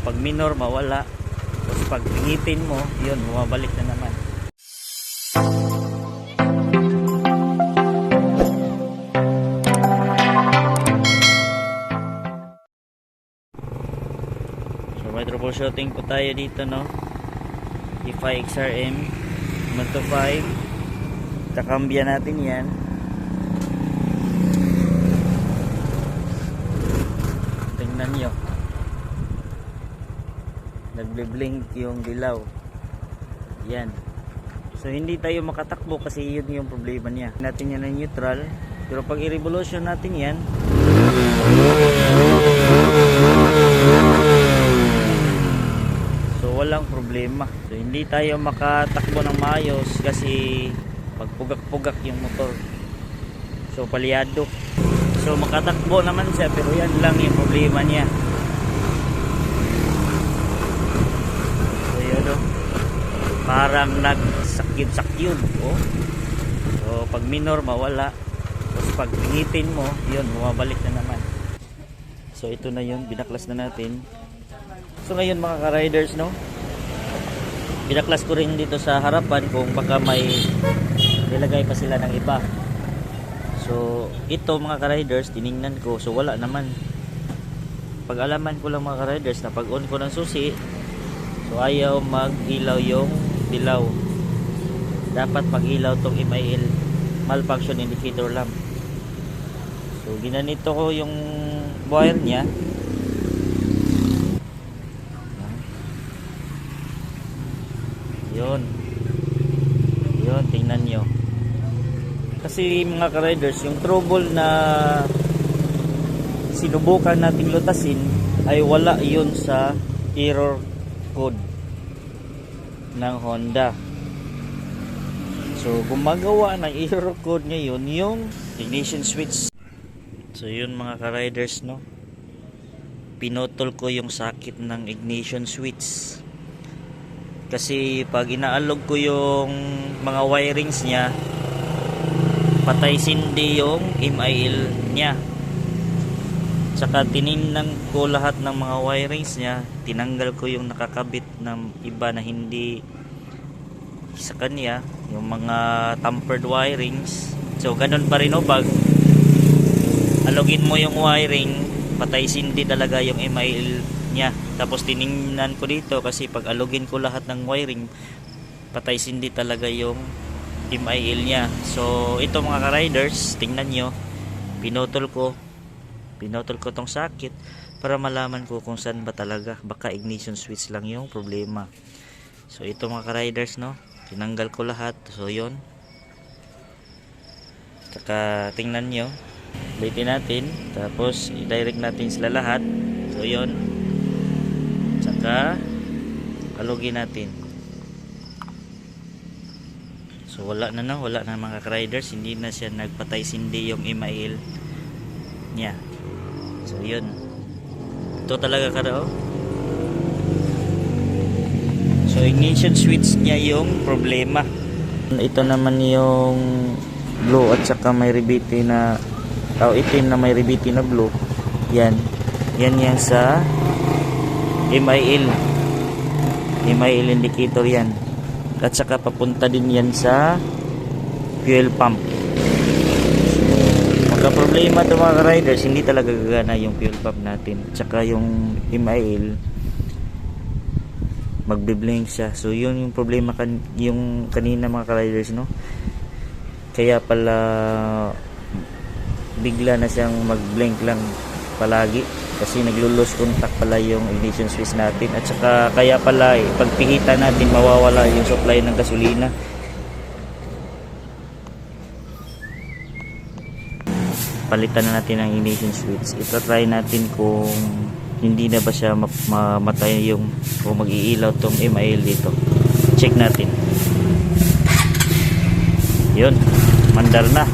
pag minor mawala, tapos pag pingitin mo yun, bumabalik na naman. So may troubleshooting po tayo dito, no? E5 XRM 125, kakambya natin yan. Tingnan nyo, nagbe-blink yung dilaw yan. So hindi tayo makatakbo kasi yun yung problema niya. Natin yan na neutral, pero pag i-revolution natin yan, so walang problema. So hindi tayo makatakbo ng maayos kasi pagpugak-pugak yung motor, so palyado. So makatakbo naman siya, pero yan lang yung problema niya. So yun, oh, parang nagsakyud-sakyud, oh. So pag minor mawala, tapos pag pingitin mo yun, bumabalik na naman. So ito na yun, binaklas na natin. So ngayon mga ka-riders, no, binaklas ko rin dito sa harapan kung baka may nilagay pa sila ng iba. So ito mga ka-riders, tiningnan ko, so wala naman. Pag-alaman ko lang mga ka-riders na pag on ko ng susi, so ayaw mag-ilaw yung dilaw. Dapat mag-ilaw tong MIL, malfunction indicator lamp. So ginanito ko yung wire niya. Yun, tingnan nyo. Kasi mga ka-riders, yung trouble na sinubukan nating lutasin ay wala yun sa error code ng Honda. So gumagawa ng error code ngayon yung ignition switch. So yun mga ka-riders, no, pinutol ko yung sakit ng ignition switch. Kasi pag inaalog ko yung mga wirings niya, patay sindi yung MIL niya. Saka tiningnan ko lahat ng mga wirings niya, tinanggal ko yung nakakabit ng iba na hindi sa kanya, yung mga tampered wirings. So ganun pa rin, o pag alogin mo yung wiring, patay sindi talaga yung MIL niya. Tapos tiningnan ko dito kasi pag alogin ko lahat ng wiring, patay sindi talaga yung MIL niya. So ito mga ka-riders, tingnan nyo, pinutol ko tong sakit para malaman ko kung saan ba talaga, baka ignition switch lang yung problema. So ito mga ka-riders, no, tinanggal ko lahat. So yun, saka tingnan nyo, ulitin natin, tapos i-direct natin sila lahat. So yun, saka alugin natin. So wala na mga ka-riders, hindi na siya nagpatay sindi yung MIL niya. So yun, ito talaga ka, oh. So ignition switch niya yung problema. Ito naman yung blue at saka may ribiti na itim na may ribiti na blue. Yan yan sa MIL indicator yan. At saka papunta din yan sa fuel pump. Magka problema ito mga riders, hindi talaga gagana yung fuel pump natin. At saka yung MIL, magbe-blink siya. So yun yung problema yung kanina mga riders, no. Kaya pala bigla na siyang mag-blink lang palagi kasi naglo-lose contact pala yung ignition switch natin. At saka kaya pala pagpihita natin mawawala yung supply ng gasolina. Palitan na natin ang ignition switch. Ito try natin kung hindi na ba siya mamatay yung kung mag-iilaw tong MIL dito. Check natin. Yun, mandar na.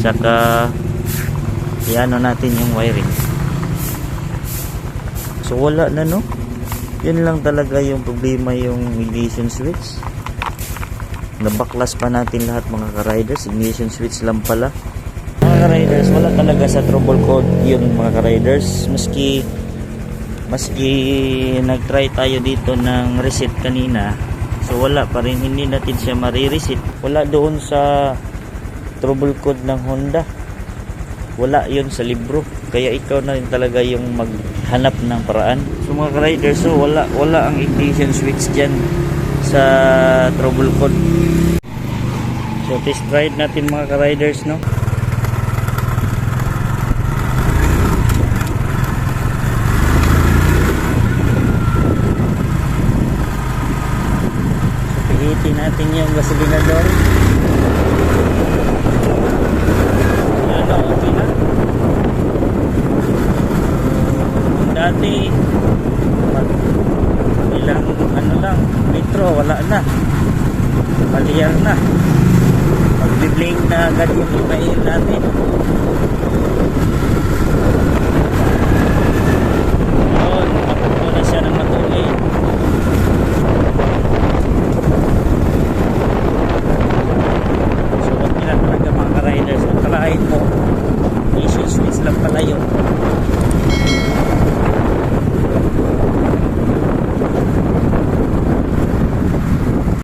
Saka iano natin yung wiring. So wala na, no. Yun lang talaga yung problema, yung ignition switch. Nabaklas pa natin lahat mga ka-riders. Ignition switch lang pala. Mga ka-riders, wala talaga sa trouble code yun mga ka-riders. Maski Maski nag-try tayo dito ng reset kanina, so wala pa rin, hindi natin siya marireset. Wala doon sa trouble code ng Honda, wala yun sa libro, kaya ikaw na rin talaga yung maghanap ng paraan. So mga ka-riders, so wala ang ignition switch dyan sa trouble code. So test ride natin mga ka-riders, no? Pihitin natin yung gasolinador. Yan o, okay na. Dati mag ilang ano lang litro, wala na, paliyar na, magbi-blink na agad yung imail natin. Yun, takbo na siya ng matuloy. So wag nila talaga mga riders, ang kalahin mo ignition switch lang pala yun.